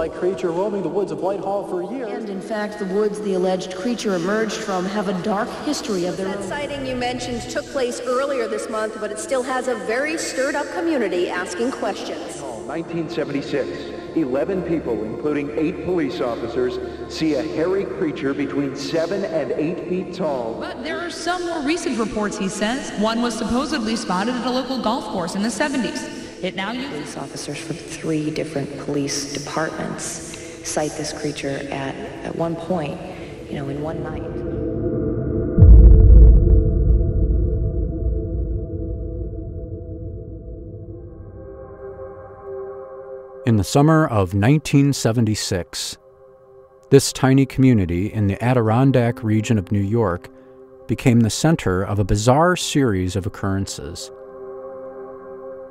lookalike creature roaming the woods of Whitehall for years. And in fact, the woods the alleged creature emerged from have a dark history of their own. That sighting you mentioned took place earlier this month, but it still has a very stirred-up community asking questions. 1976. 11 people, including 8 police officers, see a hairy creature between 7 and 8 feet tall. But there are some more recent reports, he says. One was supposedly spotted at a local golf course in the 70s. It now uses police officers from 3 different police departments cite this creature at one point, in one night. In the summer of 1976, this tiny community in the Adirondack region of New York became the center of a bizarre series of occurrences.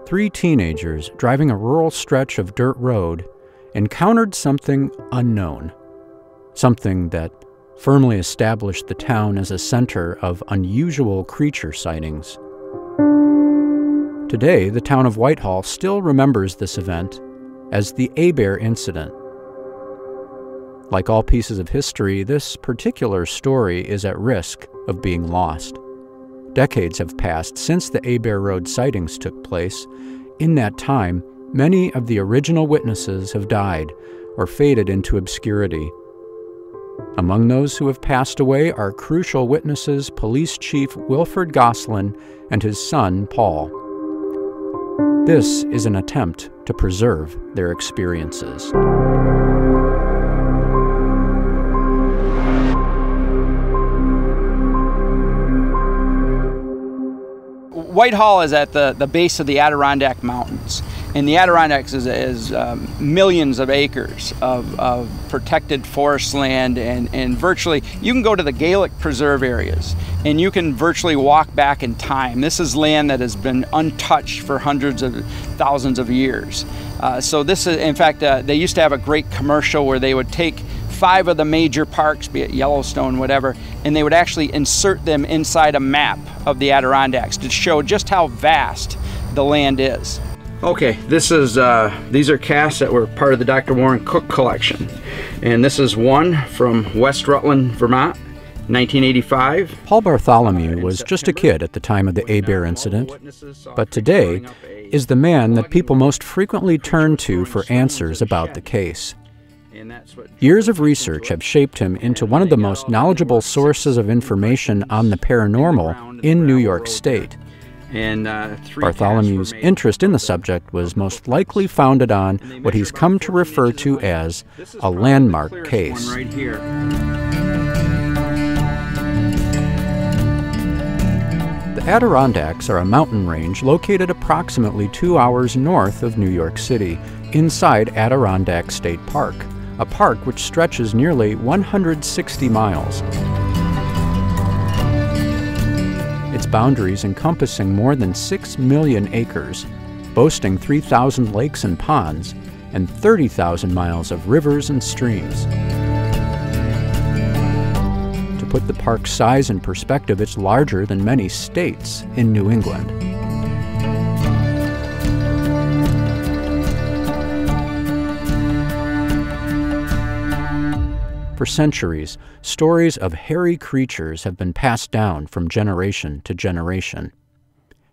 3 teenagers driving a rural stretch of dirt road encountered something unknown, something that firmly established the town as a center of unusual creature sightings. Today, the town of Whitehall still remembers this event as the Abair Incident. Like all pieces of history, this particular story is at risk of being lost. Decades have passed since the Abair Road sightings took place. In that time, many of the original witnesses have died or faded into obscurity. Among those who have passed away are crucial witnesses Police Chief Wilfred Goslin and his son, Paul. This is an attempt to preserve their experiences. Whitehall is at the base of the Adirondack Mountains, and the Adirondacks is millions of acres of protected forest land, and virtually you can go to the Gaelic preserve areas and you can virtually walk back in time. This is land that has been untouched for hundreds of thousands of years. So this is, in fact, they used to have a great commercial where they would take 5 of the major parks, be it Yellowstone, whatever, and they would actually insert them inside a map of the Adirondacks to show just how vast the land is. Okay, this is these are casts that were part of the Dr. Warren Cook collection, and this is one from West Rutland, Vermont, 1985. Paul Bartholomew was just a kid at the time of the Abair Incident, but today is the man that people most frequently turn to for answers about the case. Years of research have shaped him into one of the most knowledgeable sources of information on the paranormal in New York State. Bartholomew's interest in the subject was most likely founded on what he's come to refer to as a landmark case. The Adirondacks are a mountain range located approximately 2 hours north of New York City, inside Adirondack State Park, a park which stretches nearly 160 miles. Its boundaries encompassing more than 6 million acres, boasting 3,000 lakes and ponds, and 30,000 miles of rivers and streams. To put the park's size in perspective, it's larger than many states in New England. For centuries, stories of hairy creatures have been passed down from generation to generation.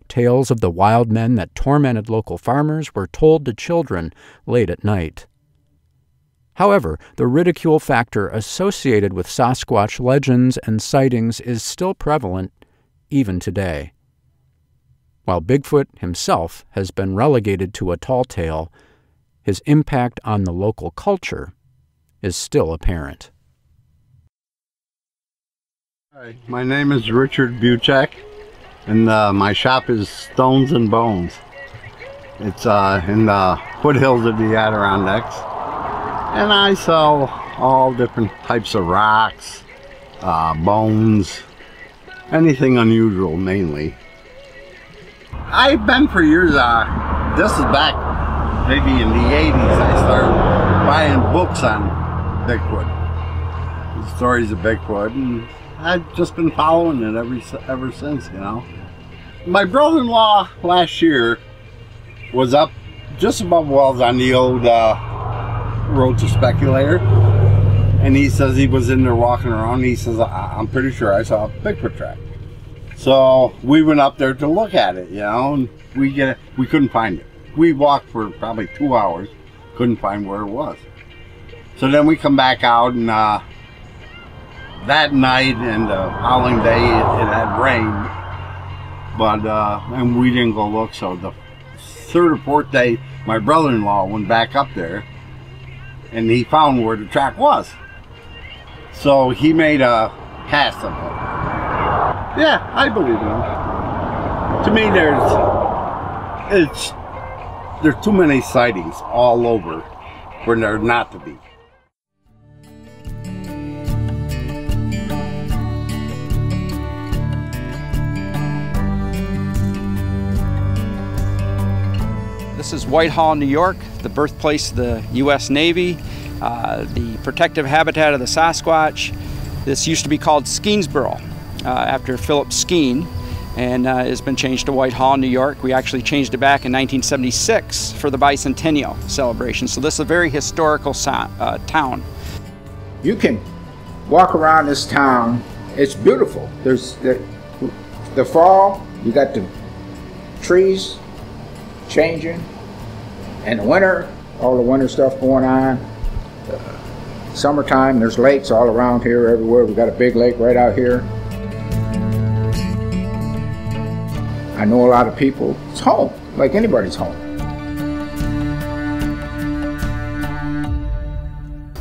Tales of the wild men that tormented local farmers were told to children late at night. However, the ridicule factor associated with Sasquatch legends and sightings is still prevalent even today. While Bigfoot himself has been relegated to a tall tale, his impact on the local culture is still apparent. Hi, my name is Richard Buchek, and my shop is Stones and Bones. It's in the foothills of the Adirondacks, and I sell all different types of rocks, bones, anything unusual mainly. I've been for years, this is back maybe in the 80s, I started buying books on Bigfoot, the stories of Bigfoot, and I've just been following it ever since, you know. My brother-in-law last year was up just above Wells on the old Rhodes a speculator, and he says he was in there walking around, and he says, I'm pretty sure I saw a Bigfoot track. So we went up there to look at it, you know, and we couldn't find it. We walked for probably 2 hours, couldn't find where it was. So then we come back out, and that night and the following day it had rained, but and we didn't go look. So the third or fourth day, my brother-in-law went back up there, and he found where the track was. So he made a cast of it. Yeah, I believe him. To me, there's too many sightings all over for there not to be. This is Whitehall, New York, the birthplace of the U.S. Navy, the protective habitat of the Sasquatch. This used to be called Skeensboro, after Philip Skeen, and it's been changed to Whitehall, New York. We actually changed it back in 1976 for the bicentennial celebration. So this is a very historical town. You can walk around this town. It's beautiful. There's the fall, you got the trees changing, and the winter, all the winter stuff going on. Summertime, there's lakes all around here, everywhere. We got a big lake right out here. I know a lot of people. It's home, like anybody's home.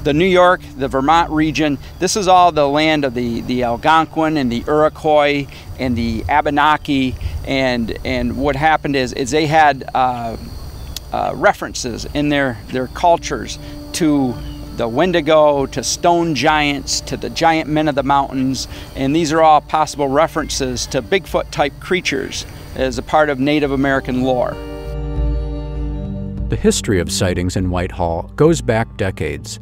The New York, the Vermont region, this is all the land of the Algonquin and the Iroquois and the Abenaki, and what happened is they had references in their cultures to the Wendigo, to stone giants, to the giant men of the mountains, and these are all possible references to Bigfoot type creatures as a part of Native American lore. The history of sightings in Whitehall goes back decades.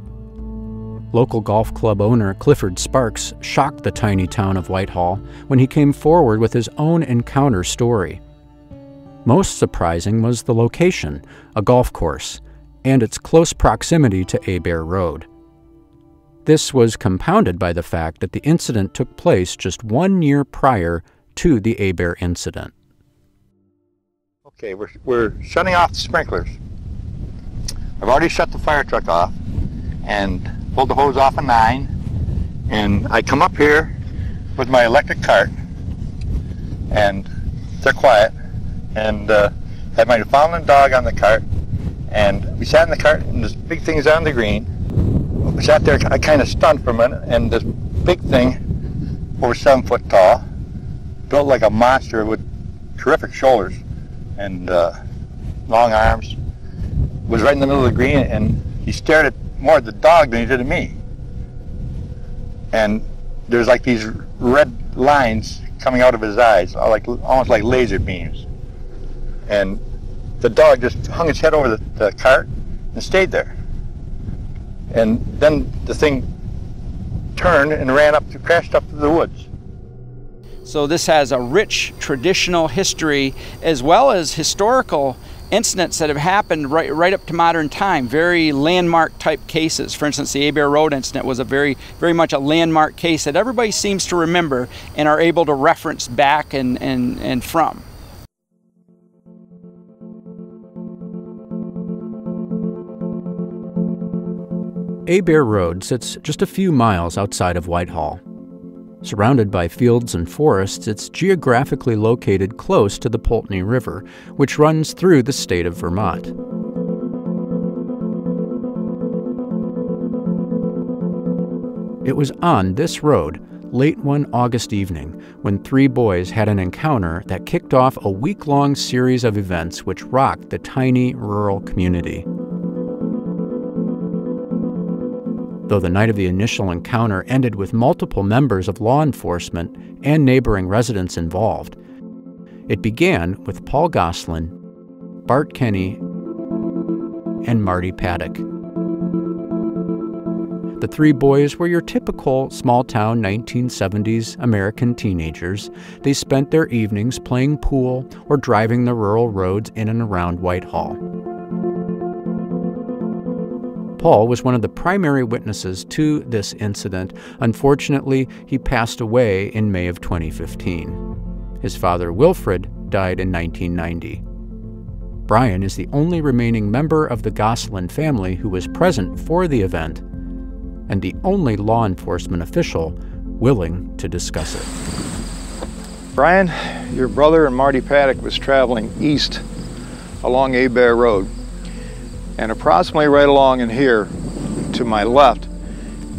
Local golf club owner Clifford Sparks shocked the tiny town of Whitehall when he came forward with his own encounter story. Most surprising was the location, a golf course, and its close proximity to Abair Road. This was compounded by the fact that the incident took place just 1 year prior to the Abair Incident. Okay, we're shutting off the sprinklers. I've already shut the fire truck off and pulled the hose off at 9, and I come up here with my electric cart, and they're quiet, and had my Newfoundland dog on the cart, and we sat in the cart, and this big thing's on the green. We sat there, I kind of stunned for a minute, and this big thing, over 7 foot tall, built like a monster with terrific shoulders and long arms, was right in the middle of the green, and he stared at more at the dog than he did at me. And there's like these red lines coming out of his eyes, almost like laser beams. And the dog just hung its head over the cart and stayed there. And then the thing turned and crashed up to the woods. So this has a rich traditional history as well as historical incidents that have happened right up to modern time, very landmark type cases. For instance, the Abair Road incident was a very much a landmark case that everybody seems to remember and are able to reference back and from. Abair Road sits just a few miles outside of Whitehall. Surrounded by fields and forests, it's geographically located close to the Poultney River, which runs through the state of Vermont. It was on this road, late one August evening, when 3 boys had an encounter that kicked off a week-long series of events which rocked the tiny rural community. Though the night of the initial encounter ended with multiple members of law enforcement and neighboring residents involved, it began with Paul Goslin, Bart Kenny, and Marty Paddock. The 3 boys were your typical small-town 1970s American teenagers. They spent their evenings playing pool or driving the rural roads in and around Whitehall. Paul was one of the primary witnesses to this incident. Unfortunately, he passed away in May of 2015. His father, Wilfred, died in 1990. Brian is the only remaining member of the Gosselin family who was present for the event, and the only law enforcement official willing to discuss it. Brian, your brother and Marty Paddock was traveling east along Abair Road, and approximately right along in here to my left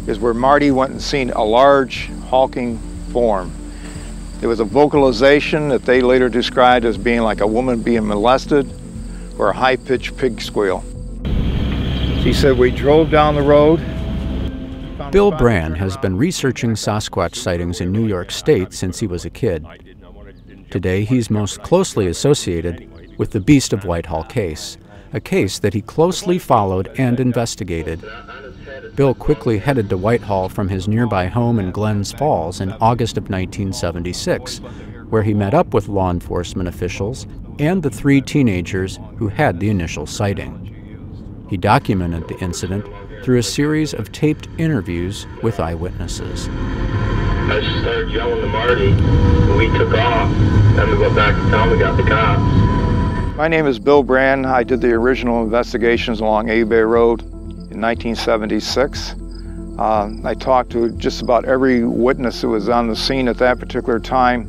is where Marty went and seen a large hulking form. There was a vocalization that they later described as being like a woman being molested or a high-pitched pig squeal. He said we drove down the road. Bill Brand has been researching Sasquatch sightings in New York State since he was a kid. Today, he's most closely associated with the Beast of Whitehall case, a case that he closely followed and investigated. Bill quickly headed to Whitehall from his nearby home in Glens Falls in August of 1976, where he met up with law enforcement officials and the 3 teenagers who had the initial sighting. He documented the incident through a series of taped interviews with eyewitnesses. I just started yelling to Marty, and we took off. Then we went back to town, we got the cops. My name is Bill Brand. I did the original investigations along Abair Road in 1976. I talked to just about every witness who was on the scene at that particular time.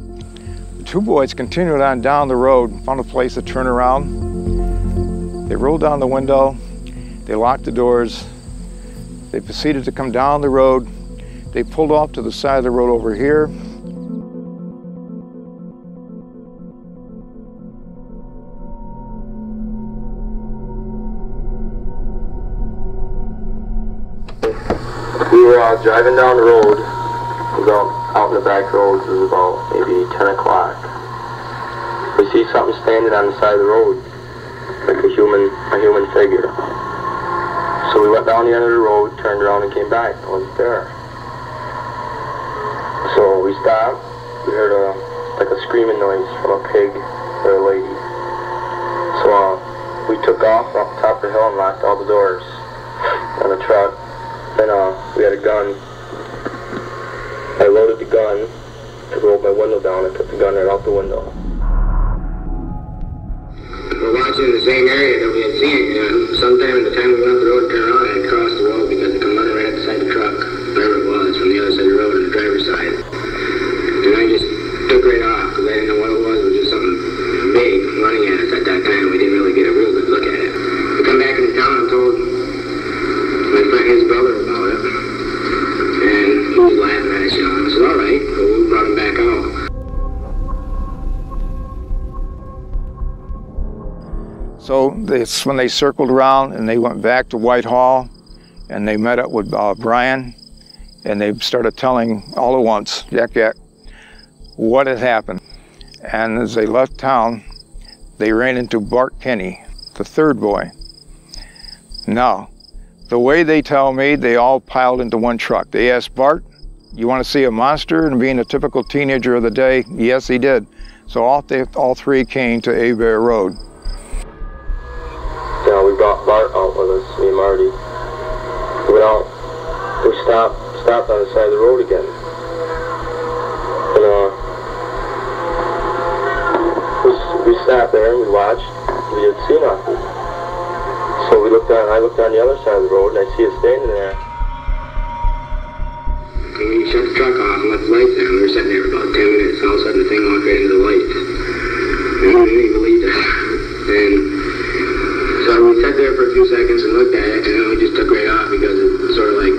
The 2 boys continued on down the road, found a place to turn around. They rolled down the window, they locked the doors, they proceeded to come down the road. They pulled off to the side of the road over here. We were driving down the road. We were out in the back roads. It was about maybe 10 o'clock. We see something standing on the side of the road, like a human figure. So we went down the end of the road, turned around and came back. It wasn't there. So we stopped. We heard like a screaming noise from a pig or a lady. So we took off up the top of the hill and locked all the doors on the truck. Then we had a gun. I loaded the gun, rolled my window down, and took the gun right out the window. We're watching in the same area that we had seen it. Sometime in the time we went up the road, turned around, and crossed the road because it come running right at the side of the truck, wherever it was, from the other side of the road on the driver's side. And I just took right off because I didn't know what it was. It was just something big running at us at that time. We didn't really get a real good look at it. We come back into town and told my friend, his brother, about it. And he was laughing at us, you know. I said, all right. So we brought him back out. So that's when they circled around and they went back to Whitehall and they met up with Brian, and they started telling all at once, yak yak, what had happened. And as they left town, they ran into Bart Kenny, the 3rd boy. Now, the way they tell me, they all piled into one truck. They asked Bart, you want to see a monster? And being a typical teenager of the day, yes, he did. So all 3 came to Abair Road. Yeah, we brought Bart out with us, me and Marty. We went out, we stopped on the side of the road again. And we sat there and we watched, we didn't see nothing. So I looked on the other side of the road and I see it standing there. And we shut the truck off and left the lights down. We were sitting there for about 10 minutes, and all of a sudden the thing walked right into the light. And we didn't even believe that. And so we sat there for a few seconds and looked at it, and then we just took right off because it sort of like,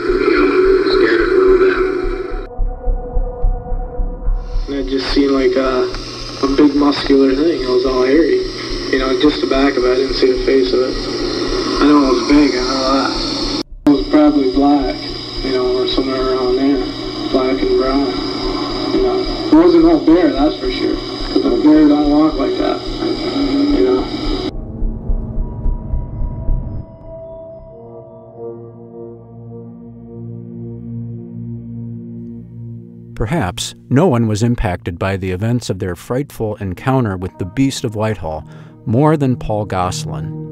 scared us a little bit. And it just seemed like a big muscular thing. It was all hairy. Just the back of it. I didn't see the face of it. I know it was big, I know that. It was probably black, or somewhere around there. Black and brown. It wasn't no bear, that's for sure. Because a bear don't walk like that. Perhaps no one was impacted by the events of their frightful encounter with the Beast of Whitehall more than Paul Gosselin.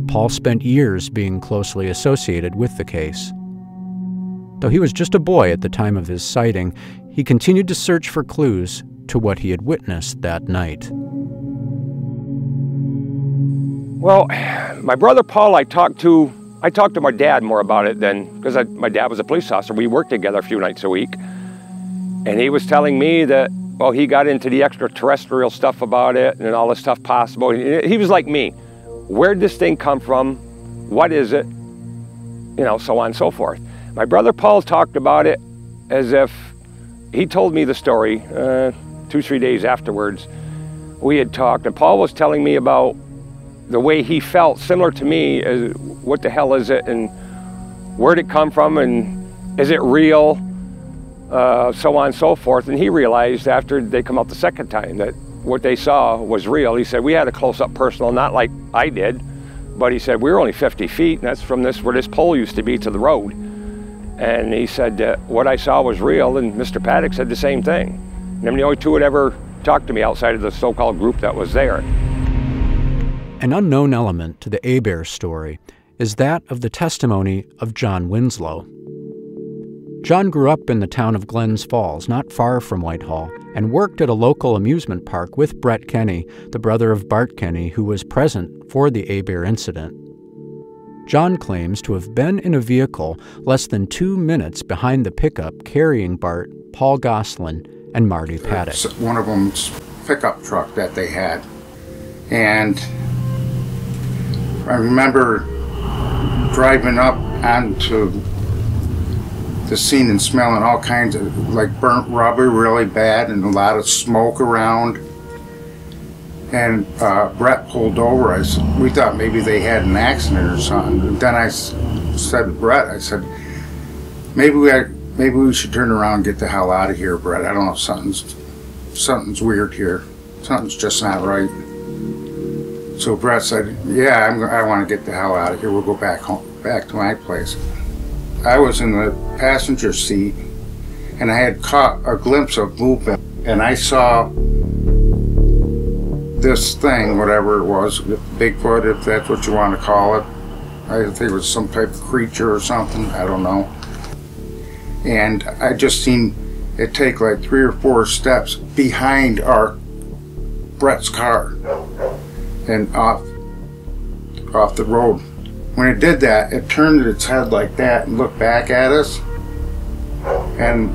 Paul spent years being closely associated with the case. Though he was just a boy at the time of his sighting, he continued to search for clues to what he had witnessed that night. Well, my brother Paul, I talked to my dad more about it than, because my dad was a police officer. We worked together a few nights a week. And he was telling me that, well, he got into the extraterrestrial stuff about it and all the stuff possible. He was like me. Where'd this thing come from? What is it? You know, so on and so forth. My brother Paul talked about it as if he told me the story 2-3 days afterwards. We had talked, and Paul was telling me about the way he felt, similar to me, as what the hell is it, and where'd it come from, and is it real, so on and so forth. And he realized after they come out the second time that what they saw was real. He said, we had a close-up personal, not like I did, but he said, we were only 50 feet, and that's from where this pole used to be to the road. And he said, what I saw was real, and Mr. Paddock said the same thing. And them the only two had ever talked to me outside of the so-called group that was there. An unknown element to the Abair story is that of the testimony of John Winslow. John grew up in the town of Glens Falls, not far from Whitehall, and worked at a local amusement park with Brett Kenny, the brother of Bart Kenny, who was present for the Abair incident. John claims to have been in a vehicle less than 2 minutes behind the pickup carrying Bart, Paul Goslin, and Marty Paddock. One of them's pickup truck that they had. And I remember driving up onto the scene and smelling all kinds of, like, burnt rubber really bad and a lot of smoke around. And Brett pulled over. We thought maybe they had an accident or something. And then I said to Brett, I said, maybe we should turn around and get the hell out of here, Brett. I don't know, something's weird here. Something's just not right. So Brett said, yeah, I want to get the hell out of here. We'll go back home, back to my place. I was in the passenger seat, and I had caught a glimpse of movement, and I saw this thing, whatever it was, Bigfoot, if that's what you want to call it. I think it was some type of creature or something, I don't know. And I just seen it take like 3 or 4 steps behind Brett's car and off the road. When it did that, it turned its head like that and looked back at us. And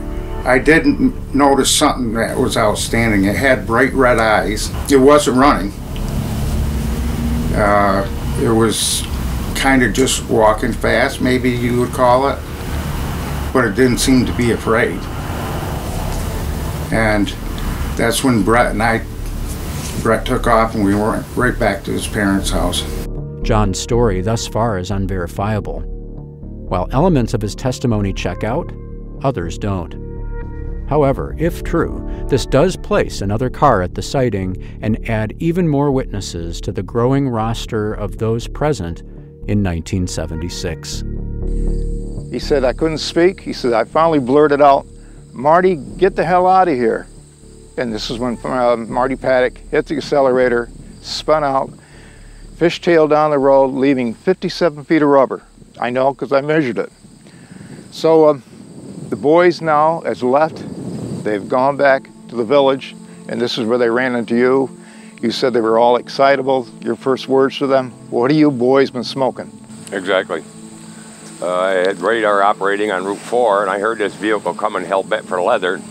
I didn't notice something that was outstanding. It had bright red eyes. It wasn't running. It was kind of just walking fast, maybe you would call it. But it didn't seem to be afraid. And that's when Brett took off, and we went right back to his parents' house. John's story thus far is unverifiable. While elements of his testimony check out, others don't. However, if true, this does place another car at the sighting and add even more witnesses to the growing roster of those present in 1976. He said, I couldn't speak. He said, I finally blurted out, Marty, get the hell out of here. And this is when Marty Paddock hit the accelerator, spun out, fishtailed down the road, leaving 57 feet of rubber. I know because I measured it. So the boys now has left. They've gone back to the village, and this is where they ran into you. You said they were all excitable. Your first words to them, what have you boys been smoking? Exactly. I had radar operating on Route 4, and I heard this vehicle coming hell-bent for leather.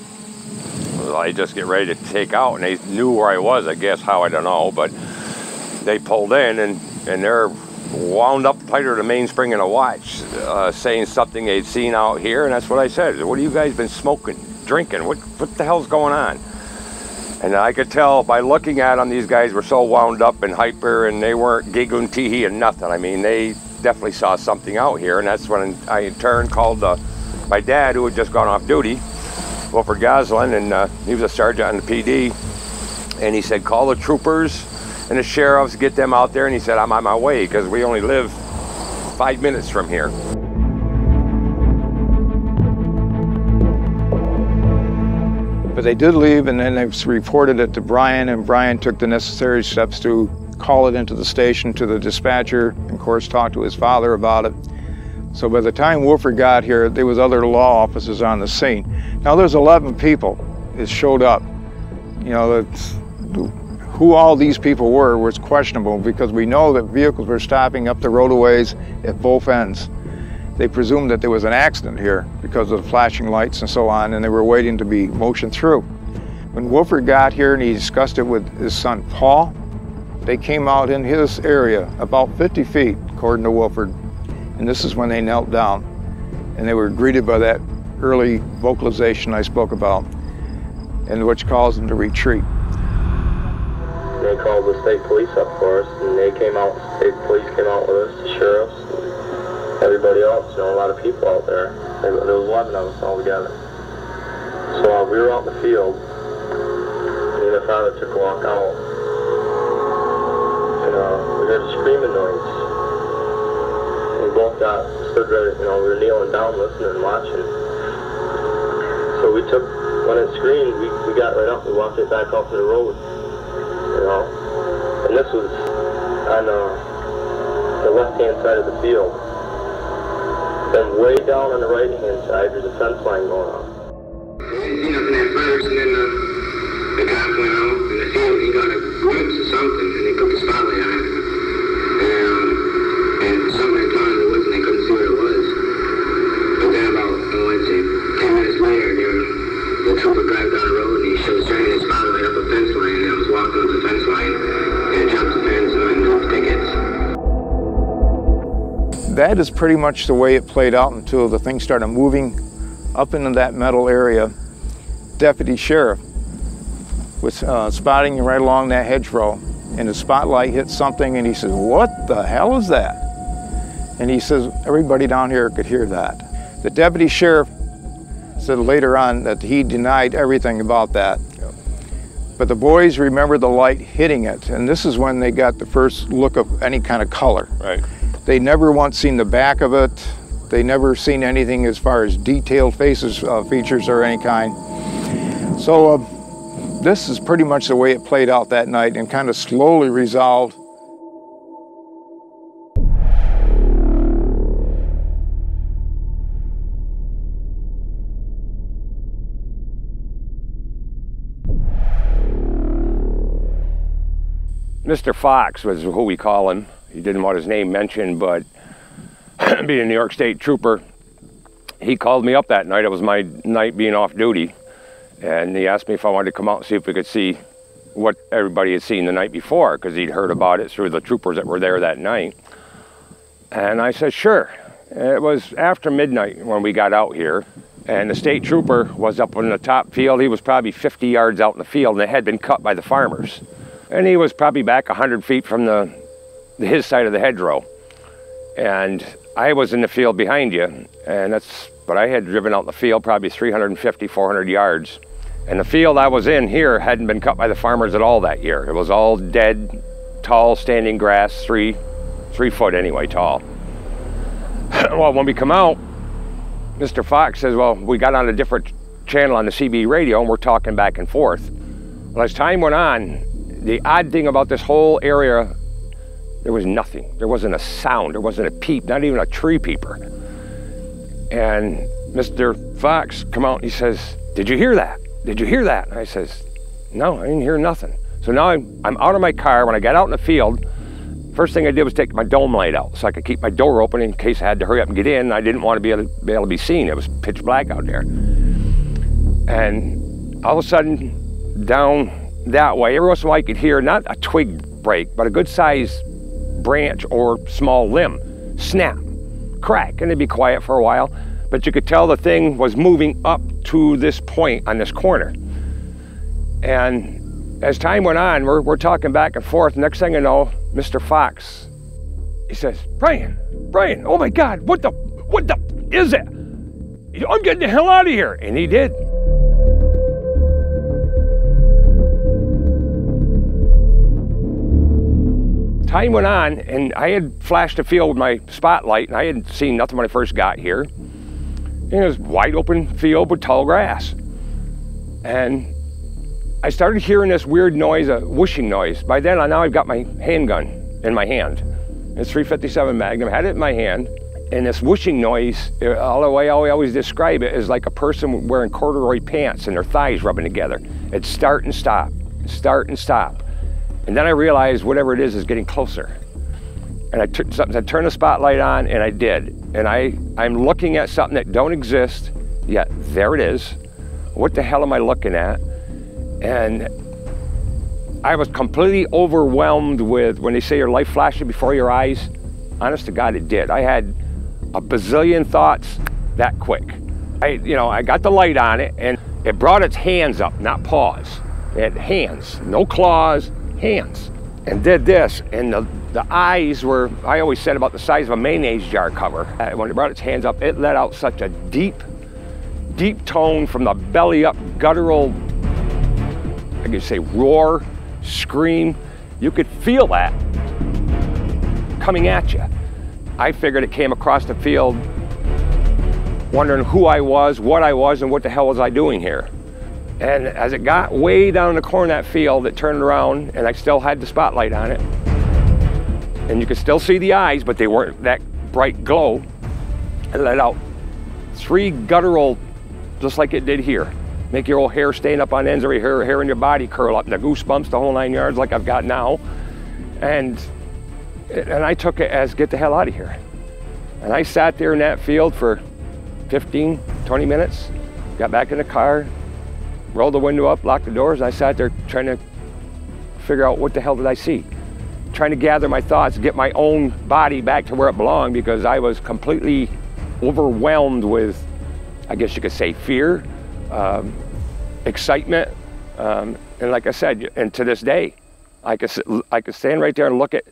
I just get ready to take out, and they knew where I was, I guess, how, I don't know, but they pulled in, and they're wound up tighter to the mainspring in a watch, saying something they'd seen out here, and that's what I said. What have you guys been smoking, drinking? What the hell's going on? And I could tell by looking at them, these guys were so wound up and hyper, and they weren't giggling, tee-hee, and nothing. I mean, they definitely saw something out here, and that's when I in turn called my dad, who had just gone off duty, Wilford Goslin, and he was a sergeant on the PD, and he said, call the troopers and the sheriffs, get them out there, and he said, I'm on my way, because we only live 5 minutes from here. But they did leave, and then they reported it to Brian, and Brian took the necessary steps to call it into the station to the dispatcher, and of course talk to his father about it. So by the time Wolford got here, there was other law officers on the scene. Now there's 11 people that showed up. You know, who all these people were was questionable, because we know that vehicles were stopping up the roadways at both ends. They presumed that there was an accident here because of the flashing lights and so on, and they were waiting to be motioned through. When Wolford got here and he discussed it with his son Paul, they came out in his area about 50 feet, according to Wolford, and this is when they knelt down, and they were greeted by that early vocalization I spoke about, and which caused them to retreat. They called the state police up for us, and they came out, the state police came out with us, the sheriffs, and everybody else, you know, a lot of people out there. There was 11 of us all together. So we were out in the field, me and my father took a walk out, and we heard a screaming noise. We both stood ready, you know, we were kneeling down listening and watching. So when it screamed, we got right up and walked it back off to the road, you know. And this was on the left-hand side of the field. Then way down on the right-hand side, there's a fence line going on. You know, at first, and then the cop went out in the field, he got a glimpse of something, and they put the spotlight on it. And somebody had gone in the woods, and they couldn't see what it was. But then about, I'd say, 10 minutes later, the trooper drive down the road, and he was shining his spotlight up a fence line, and I was walking up the fence line, and jumped the fence and moved tickets. That is pretty much the way it played out until the thing started moving up into that metal area. Deputy Sheriff was spotting right along that hedgerow, and the spotlight hit something, and he says, "What the hell is that?" And he says, everybody down here could hear that. The Deputy Sheriff said later on that he denied everything about that. But the boys remember the light hitting it, and this is when they got the first look of any kind of color. Right. They never once seen the back of it. They never seen anything as far as detailed faces, features or any kind. So this is pretty much the way it played out that night, and kind of slowly resolved. Mr. Fox was who we call him. He didn't want his name mentioned, but being a New York State trooper, he called me up that night. It was my night being off duty, and he asked me if I wanted to come out and see if we could see what everybody had seen the night before, because he'd heard about it through the troopers that were there that night. And I said, sure. It was after midnight when we got out here, and the state trooper was up in the top field. He was probably 50 yards out in the field, and it had been cut by the farmers. And he was probably back 100 feet from his side of the hedgerow. And I was in the field behind you, but I had driven out in the field probably 350, 400 yards. And the field I was in here hadn't been cut by the farmers at all that year. It was all dead, tall, standing grass, 3 foot anyway, tall. Well, when we come out, Mr. Fox says, well, we got on a different channel on the CB radio, and we're talking back and forth. Well, as time went on, the odd thing about this whole area, there was nothing. There wasn't a sound. There wasn't a peep, not even a tree peeper. And Mr. Fox come out and he says, did you hear that? Did you hear that? And I says, no, I didn't hear nothing. So now I'm out of my car. When I got out in the field, first thing I did was take my dome light out so I could keep my door open in case I had to hurry up and get in. I didn't want to be able to be seen. It was pitch black out there. And all of a sudden, down that way, every once in a while I could hear not a twig break, but a good sized branch or small limb snap, crack, and it'd be quiet for a while, but you could tell the thing was moving up to this point on this corner. And as time went on, we're talking back and forth. Next thing I know, Mr. Fox, he says, Brian, oh my God, what the is it? I'm getting the hell out of here. And he did. Time went on, and I had flashed the field with my spotlight, and I hadn't seen nothing when I first got here. And it was wide open field with tall grass. And I started hearing this weird noise, a whooshing noise. By then, now I've got my handgun in my hand. It's .357 Magnum, I had it in my hand. And this whooshing noise, all the way I always describe it, is like a person wearing corduroy pants and their thighs rubbing together. It's start and stop, start and stop. And then I realized whatever it is getting closer. And I turned the spotlight on, and I did. And I'm looking at something that don't exist, yet there it is. What the hell am I looking at? And I was completely overwhelmed with, when they say your life flashing before your eyes, honest to God, it did. I had a bazillion thoughts that quick. I got the light on it, and it brought its hands up, not paws. It had hands, no claws, hands. And did this, and the eyes were, I always said, about the size of a mayonnaise jar cover. When it brought its hands up, it let out such a deep tone from the belly up, guttural, I could say roar, scream. You could feel that coming at you. I figured it came across the field wondering who I was, and what the hell was I doing here. And as it got way down in the corner of that field, it turned around, and I still had the spotlight on it. And you could still see the eyes, but they weren't that bright glow. It let out 3 guttural, just like it did here. Make your old hair stand up on ends, or your hair in your body curl up, and the goosebumps, the whole 9 yards like I've got now. And I took it as, get the hell out of here. And I sat there in that field for 15, 20 minutes, got back in the car, rolled the window up, locked the doors, and I sat there trying to figure out what the hell did I see. Trying to gather my thoughts, get my own body back to where it belonged, because I was completely overwhelmed with, I guess you could say, fear, excitement, and like I said, and to this day, I could stand right there and look at,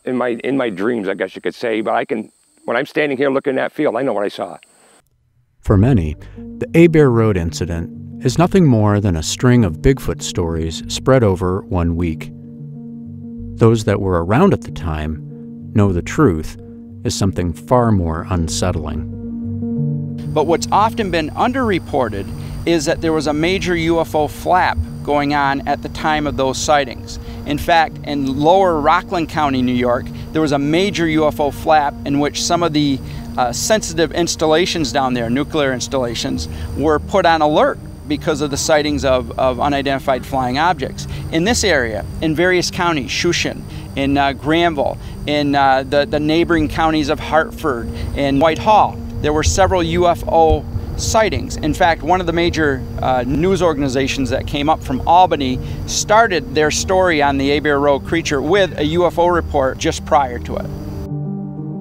in my dreams, I guess you could say, but when I'm standing here looking at that field, I know what I saw. For many, the Abair Road incident is nothing more than a string of Bigfoot stories spread over 1 week. Those that were around at the time know the truth is something far more unsettling. But what's often been underreported is that there was a major UFO flap going on at the time of those sightings. In fact, in lower Rockland County, New York, there was a major UFO flap in which some of the sensitive installations down there, nuclear installations, were put on alert because of the sightings of unidentified flying objects. In this area, in various counties, Shushan, in Granville, in the neighboring counties of Hartford and Whitehall, there were several UFO sightings. In fact, one of the major news organizations that came up from Albany started their story on the Abair Road creature with a UFO report just prior to it.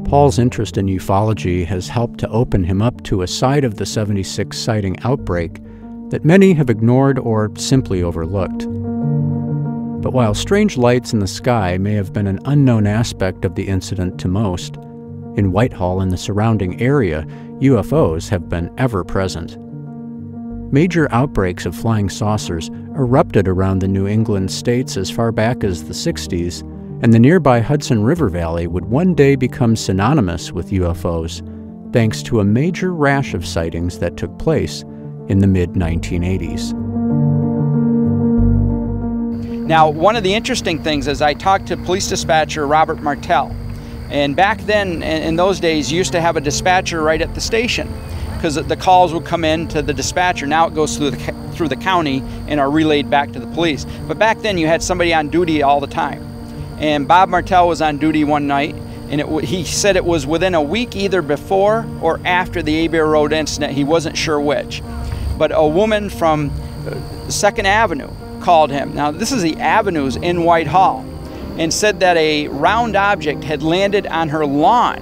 Paul's interest in ufology has helped to open him up to a side of the 76 sighting outbreak that many have ignored or simply overlooked. But while strange lights in the sky may have been an unknown aspect of the incident to most, in Whitehall and the surrounding area, UFOs have been ever present. Major outbreaks of flying saucers erupted around the New England states as far back as the 60s, and the nearby Hudson River Valley would one day become synonymous with UFOs, thanks to a major rash of sightings that took place in the mid-1980s. Now, one of the interesting things is I talked to police dispatcher Robert Martell. And back then, in those days, you used to have a dispatcher right at the station because the calls would come in to the dispatcher. Now it goes through the county and are relayed back to the police. But back then, you had somebody on duty all the time. And Bob Martell was on duty one night, and he said it was within a week either before or after the Abair Road incident. He wasn't sure which. But a woman from 2nd Avenue called him. Now, this is the avenues in Whitehall, and said that a round object had landed on her lawn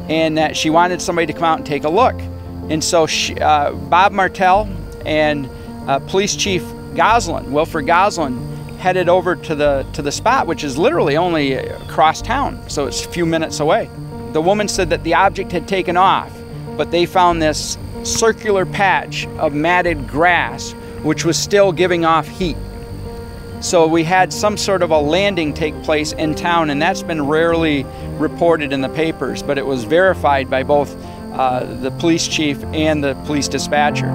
and that she wanted somebody to come out and take a look. And so Bob Martell and Police Chief Goslin, Wilfred Goslin, headed over to the spot, which is literally only across town, so it's a few minutes away. The woman said that the object had taken off, but they found this circular patch of matted grass which was still giving off heat. So we had some sort of a landing take place in town, and that's been rarely reported in the papers, but it was verified by both the police chief and the police dispatcher.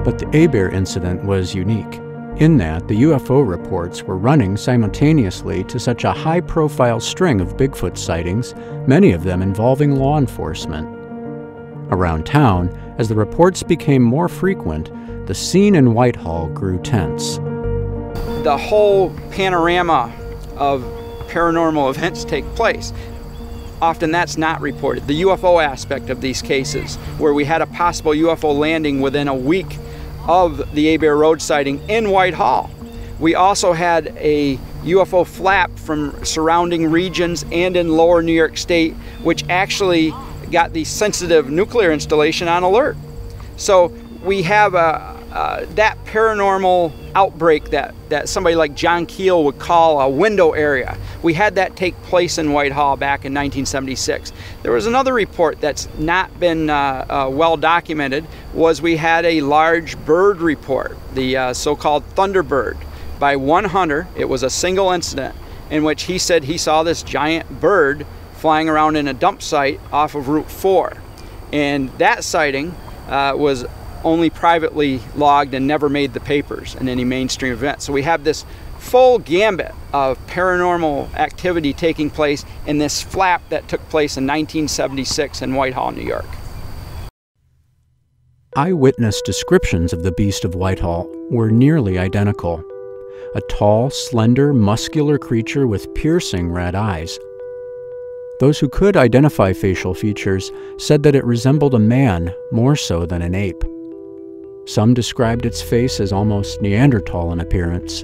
But the Abair incident was unique, in that the UFO reports were running simultaneously to such a high-profile string of Bigfoot sightings, many of them involving law enforcement. Around town, as the reports became more frequent, the scene in Whitehall grew tense. The whole panorama of paranormal events take place. Often that's not reported. The UFO aspect of these cases, where we had a possible UFO landing within a week of the Abair Road sighting in Whitehall. We also had a UFO flap from surrounding regions and in lower New York State, which actually got the sensitive nuclear installation on alert. So we have that paranormal outbreak that somebody like John Keel would call a window area. We had that take place in Whitehall back in 1976. There was another report that's not been well documented, was we had a large bird report, the so-called Thunderbird, by one hunter. It was a single incident in which he said he saw this giant bird flying around in a dump site off of Route 4. And that sighting was only privately logged and never made the papers in any mainstream event. So we have this full gambit of paranormal activity taking place in this flap that took place in 1976 in Whitehall, New York. Eyewitness descriptions of the Beast of Whitehall were nearly identical. A tall, slender, muscular creature with piercing red eyes. Those who could identify facial features said that it resembled a man more so than an ape. Some described its face as almost Neanderthal in appearance.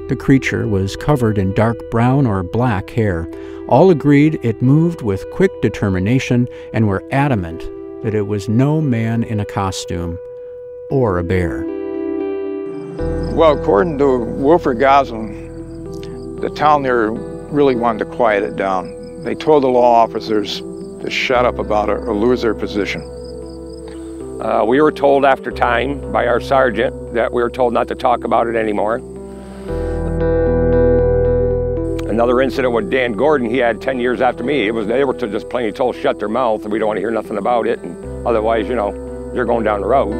The creature was covered in dark brown or black hair. All agreed it moved with quick determination and were adamant that it was no man in a costume or a bear. Well, according to Wilfred Goslin, the town there really wanted to quiet it down. They told the law officers to shut up about it or lose their position. We were told after time by our sergeant that we were told not to talk about it anymore. Another incident with Dan Gordon, he had 10 years after me. They were just plain told shut their mouth and we don't want to hear nothing about it. And otherwise, you know, you're going down the road.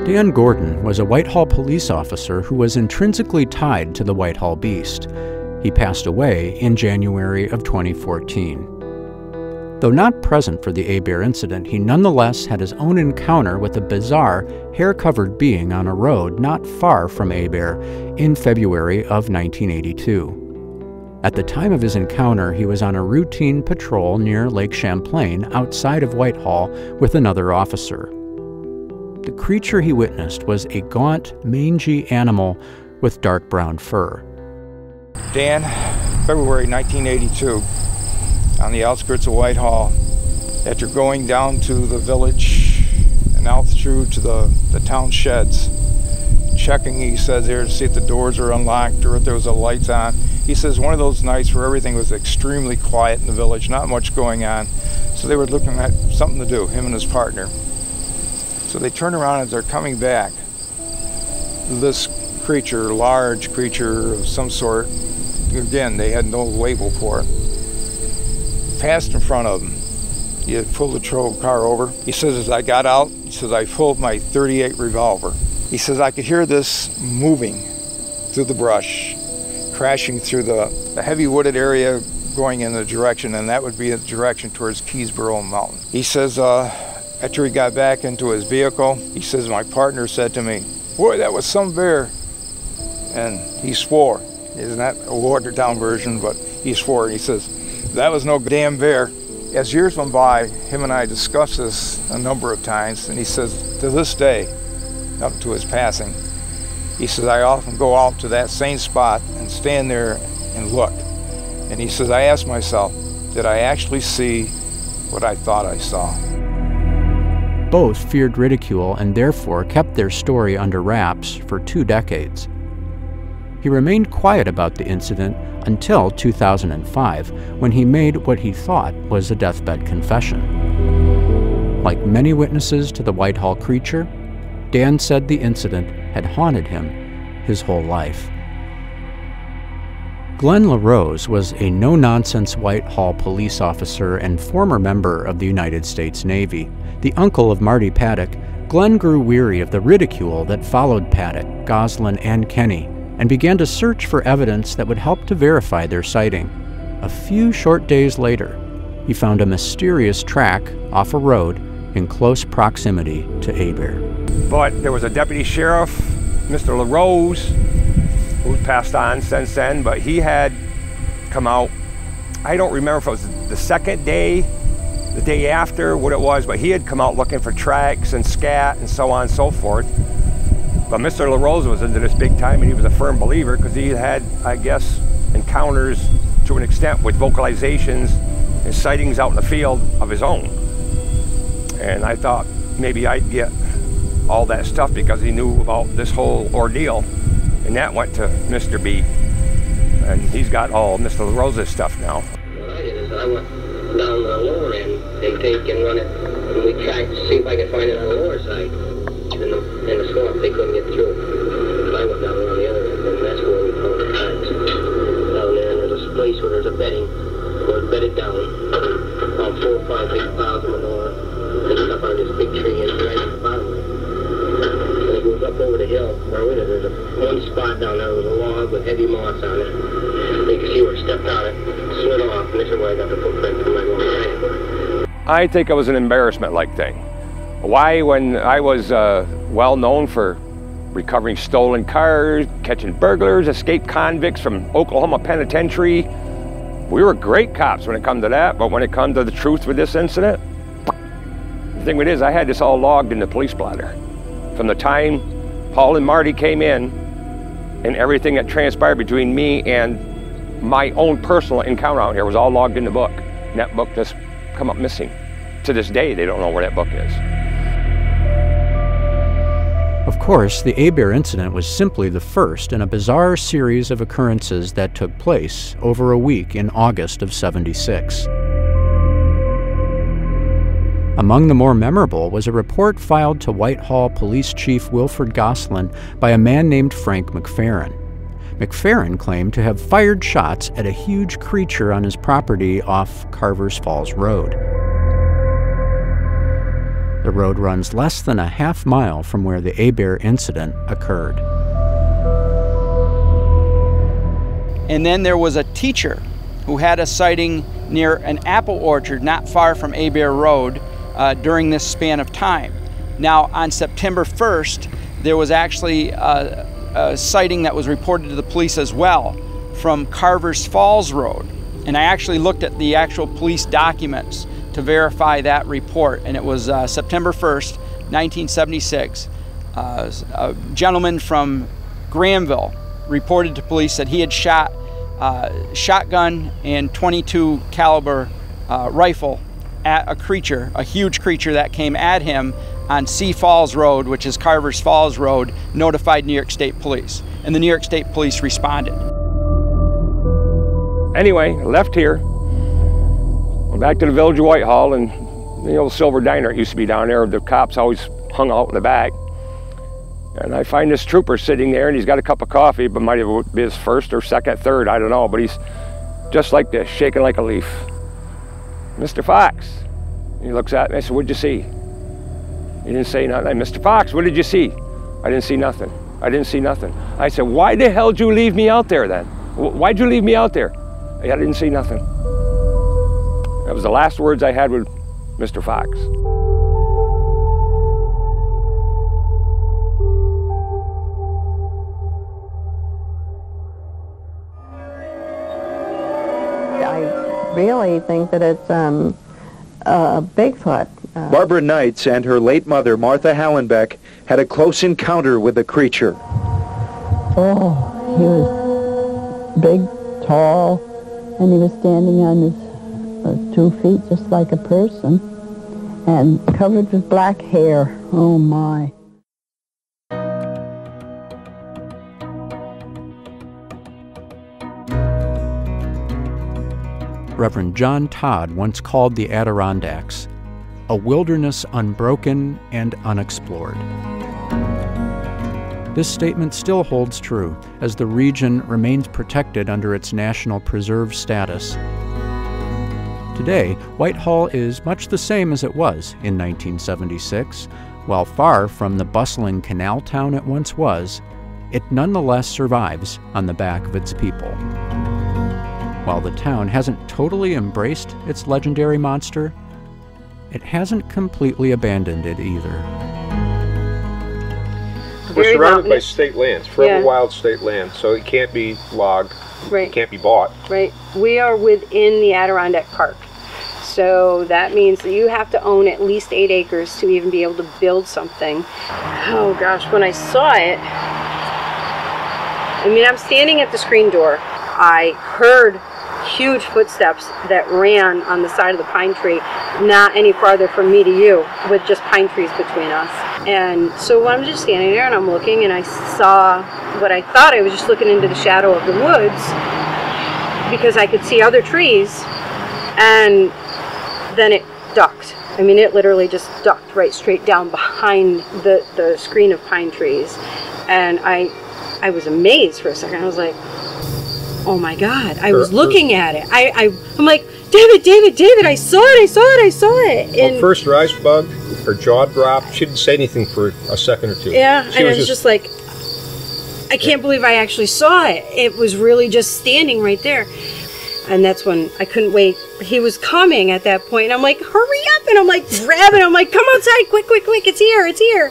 Dan Gordon was a Whitehall police officer who was intrinsically tied to the Whitehall Beast. He passed away in January of 2014. Though not present for the Abair incident, he nonetheless had his own encounter with a bizarre, hair-covered being on a road not far from Abair in February of 1982. At the time of his encounter, he was on a routine patrol near Lake Champlain outside of Whitehall with another officer. The creature he witnessed was a gaunt, mangy animal with dark brown fur. Dan, February 1982. On the outskirts of Whitehall, after going down to the village and out through to the town sheds, checking, he says, there to see if the doors are unlocked or if there was a lights on. He says one of those nights where everything was extremely quiet in the village, not much going on, so they were looking at something to do, him and his partner. So they turn around as they're coming back. This creature, large creature of some sort, again, they had no label for it, passed in front of him. He had pulled the car over. He says, as I got out, he says, I pulled my .38 revolver. He says, I could hear this moving through the brush, crashing through the heavy wooded area going in the direction, and that would be the direction towards Keysboro Mountain. He says, after he got back into his vehicle, he says, my partner said to me, boy, that was some bear. And he swore. Isn't that a watered down version, but he swore. He says, that was no damn bear. As years went by, him and I discussed this a number of times, and he says, to this day, up to his passing, he says, I often go out to that same spot and stand there and look. And he says, I ask myself, did I actually see what I thought I saw? Both feared ridicule and therefore kept their story under wraps for 2 decades. He remained quiet about the incident until 2005, when he made what he thought was a deathbed confession. Like many witnesses to the Whitehall creature, Dan said the incident had haunted him his whole life. Glenn LaRose was a no-nonsense Whitehall police officer and former member of the United States Navy. The uncle of Marty Paddock, Glenn grew weary of the ridicule that followed Paddock, Goslin, and Kenny, and began to search for evidence that would help to verify their sighting. A few short days later, he found a mysterious track off a road in close proximity to Abair. But there was a deputy sheriff, Mr. LaRose, who's passed on since then, but he had come out, I don't remember if it was the second day, the day after, what it was, but he had come out looking for tracks and scat and so on and so forth. But Mr. LaRose was into this big time, and he was a firm believer because he had, I guess, encounters to an extent with vocalizations and sightings out in the field of his own. And I thought maybe I'd get all that stuff because he knew about this whole ordeal. And that went to Mr. B. And he's got all Mr. LaRose's stuff now. What I did is I went down the lower end and take and run it, and we tried to see if I could find it on the lower side. In the swamp, they couldn't get through. But I went down around the other end, and that's where we found the tracks. Down there, and there's a place where there's a bedding, where it's bedded down. About 4 or 5 big piles of manure. It's up on this big tree and right at the bottom of it. And it goes up over the hill. Where with it, there's one spot down there with a log with heavy moss on it. You can see where it stepped on it, slid off, and this is where I got the footprint from my long time. I think it was an embarrassment-like thing. Why, when I was well known for recovering stolen cars, catching burglars, escaped convicts from Oklahoma Penitentiary, we were great cops when it come to that, but when it comes to the truth with this incident, the thing with it is I had this all logged in the police blotter. From the time Paul and Marty came in and everything that transpired between me and my own personal encounter out here was all logged in the book. And that book just come up missing. To this day, they don't know where that book is. Of course, the Abair incident was simply the first in a bizarre series of occurrences that took place over a week in August of '76. Among the more memorable was a report filed to Whitehall Police Chief Wilfred Goslin by a man named Frank McFerrin. McFerrin claimed to have fired shots at a huge creature on his property off Carvers Falls Road. The road runs less than a half mile from where the Abair incident occurred. And then there was a teacher who had a sighting near an apple orchard not far from Abair Road during this span of time. Now, on September 1st, there was actually a sighting that was reported to the police as well from Carvers Falls Road. And I actually looked at the actual police documents to verify that report, and it was September 1st, 1976. A gentleman from Granville reported to police that he had shot shotgun and .22 caliber rifle at a creature, a huge creature that came at him on Sea Falls Road, which is Carvers Falls Road, notified New York State Police. And the New York State Police responded. Anyway, left here, went back to the village of Whitehall, and the old Silver Diner used to be down there. The cops always hung out in the back. And I find this trooper sitting there, and he's got a cup of coffee, but might have been his first or second, third, I don't know, but he's just like this, shaking like a leaf. Mr. Fox. And he looks at me, I said, what'd you see? He didn't say nothing. Mr. Fox, what did you see? I didn't see nothing. I didn't see nothing. I said, why the hell did you leave me out there then? Why'd you leave me out there? I didn't see nothing. That was the last words I had with Mr. Fox. I really think that it's a Bigfoot. Barbara Knights and her late mother, Martha Hallenbeck, had a close encounter with the creature. Oh, he was big, tall, and he was standing on his 2 feet just like a person, and covered with black hair. Oh, my. Reverend John Todd once called the Adirondacks a wilderness unbroken and unexplored. This statement still holds true, as the region remains protected under its National Preserve status. Today, Whitehall is much the same as it was in 1976, While far from the bustling canal town it once was, it nonetheless survives on the back of its people. While the town hasn't totally embraced its legendary monster, it hasn't completely abandoned it either. We're surrounded by state lands, forever wild state land, so it can't be logged, right. It can't be bought. Right. We are within the Adirondack Park. So that means that you have to own at least 8 acres to even be able to build something. Oh gosh, when I saw it, I mean, I'm standing at the screen door. I heard huge footsteps that ran on the side of the pine tree, not any farther from me to you, with just pine trees between us. And so I'm just standing there and I'm looking, and I saw what I thought I was just looking into the shadow of the woods, because I could see other trees, and then it ducked. I mean, it literally just ducked right straight down behind the screen of pine trees. And I was amazed for a second. I was like, oh my God. I was looking at it. I'm like, David, I saw it. And first her eyes bugged, her jaw dropped. She didn't say anything for a second or two. Yeah, and I was just like, I can't believe I actually saw it. It was really just standing right there. And that's when I couldn't wait. He was coming at that point, and I'm like, hurry up! And I'm like, grabbing him, I'm like, come outside, quick, it's here.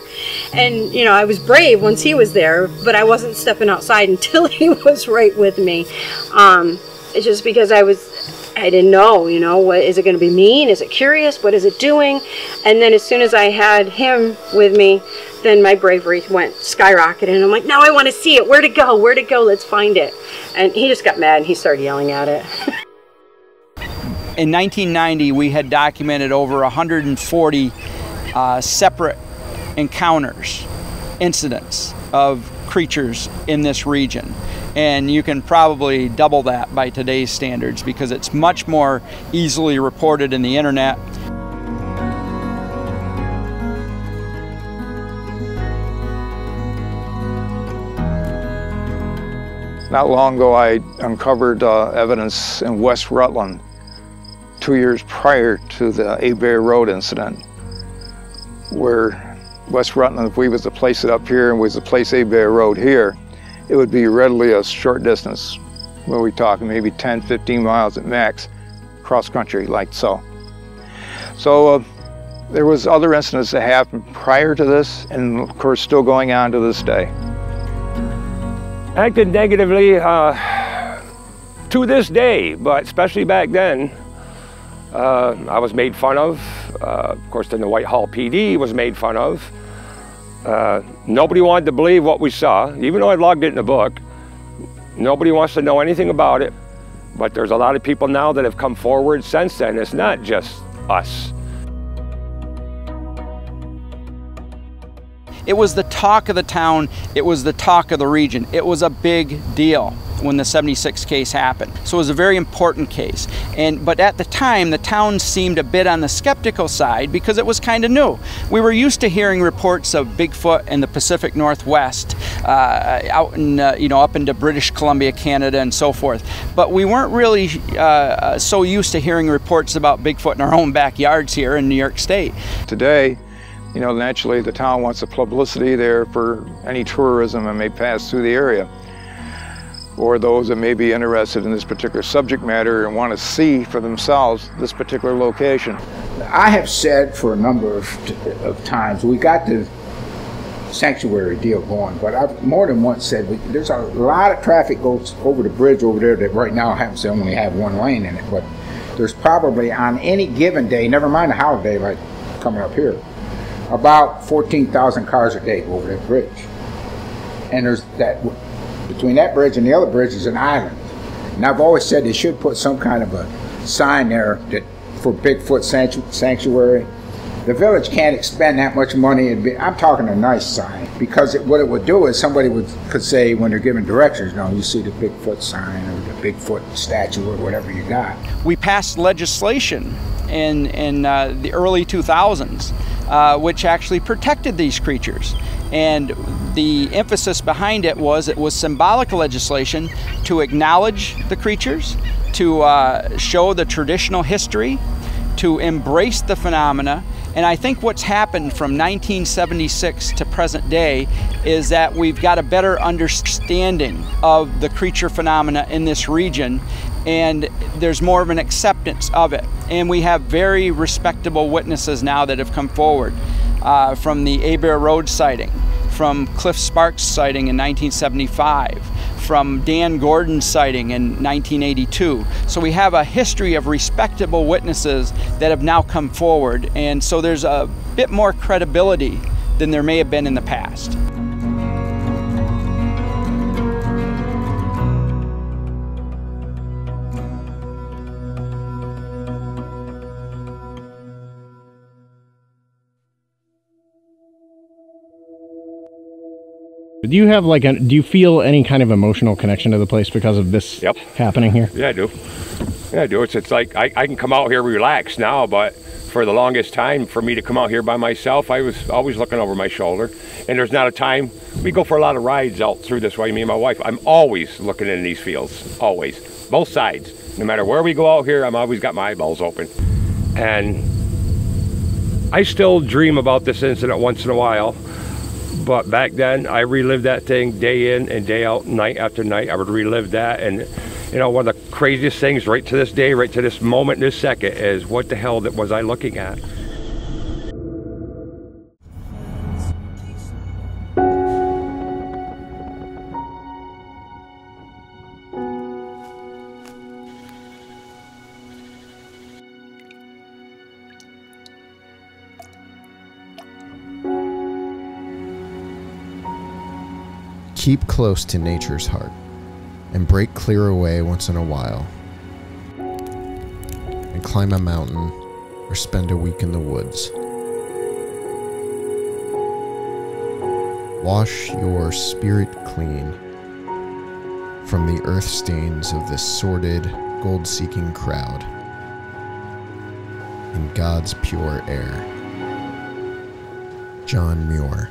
And, you know, I was brave once he was there, but I wasn't stepping outside until he was right with me. It's just because I didn't know, you know, what is it going to be mean? Is it curious? What is it doing? And then as soon as I had him with me, then my bravery went skyrocketing. And I'm like, now I want to see it. Where'd it go? Let's find it. And he just got mad and he started yelling at it. In 1990, we had documented over 140 separate encounters, incidents of creatures in this region. And you can probably double that by today's standards, because it's much more easily reported in the internet. Not long ago, I uncovered evidence in West Rutland 2 years prior to the Abair Road incident, where West Rutland, if we was to place it up here and was to place Abair Road here, it would be readily a short distance. Where we talking maybe 10, 15 miles at max, cross country like so. So there was other incidents that happened prior to this, and of course still going on to this day. Acted negatively to this day, but especially back then, I was made fun of. Of course, then the Whitehall PD was made fun of. Nobody wanted to believe what we saw, even though I logged it in the book. Nobody wants to know anything about it, but there's a lot of people now that have come forward since then. It's not just us. It was the talk of the town, it was the talk of the region. It was a big deal when the 76 case happened. So it was a very important case. But at the time, the town seemed a bit on the skeptical side because it was kind of new. We were used to hearing reports of Bigfoot in the Pacific Northwest, out in, up into British Columbia, Canada, and so forth. But we weren't really so used to hearing reports about Bigfoot in our own backyards here in New York State. Today, naturally the town wants the publicity there for any tourism that may pass through the area, or those that may be interested in this particular subject matter and want to see for themselves this particular location. I have said for a number of times, we got the sanctuary deal going, but I've more than once said there's a lot of traffic goes over the bridge over there that right now happens to only have one lane in it, but there's probably on any given day, never mind a holiday like coming up here, about 14,000 cars a day go over that bridge. And there's that, between that bridge and the other bridge is an island. And I've always said they should put some kind of a sign there that for Bigfoot sanctuary. The village can't expend that much money. I'm talking a nice sign, because what it would do is somebody could say when they're giving directions, you see the Bigfoot sign or the Bigfoot statue or whatever you got. We passed legislation in the early 2000s which actually protected these creatures. And the emphasis behind it was symbolic legislation to acknowledge the creatures, to show the traditional history, to embrace the phenomena, And I think what's happened from 1976 to present day is that we've got a better understanding of the creature phenomena in this region, and there's more of an acceptance of it. And we have very respectable witnesses now that have come forward, from the Abair Road sighting, from Cliff Sparks' sighting in 1975, from Dan Gordon's sighting in 1982. So we have a history of respectable witnesses that have now come forward, and so there's a bit more credibility than there may have been in the past. Do you have like do you feel any kind of emotional connection to the place because of this happening here? Yeah, I do. Yeah, I do. It's like I can come out here relaxed now, but for the longest time, for me to come out here by myself, I was always looking over my shoulder. And there's not a time, we go for a lot of rides out through this way, me and my wife. I'm always looking in these fields, always. Both sides. No matter where we go out here, I'm always got my eyeballs open. And I still dream about this incident once in a while. But back then, I relived that thing day in and day out, night after night. I would relive that. And, you know, one of the craziest things right to this day, right to this moment, this second, is what the hell was I looking at? Keep close to nature's heart and break clear away once in a while and climb a mountain or spend a week in the woods. Wash your spirit clean from the earth stains of this sordid, gold-seeking crowd in God's pure air. John Muir.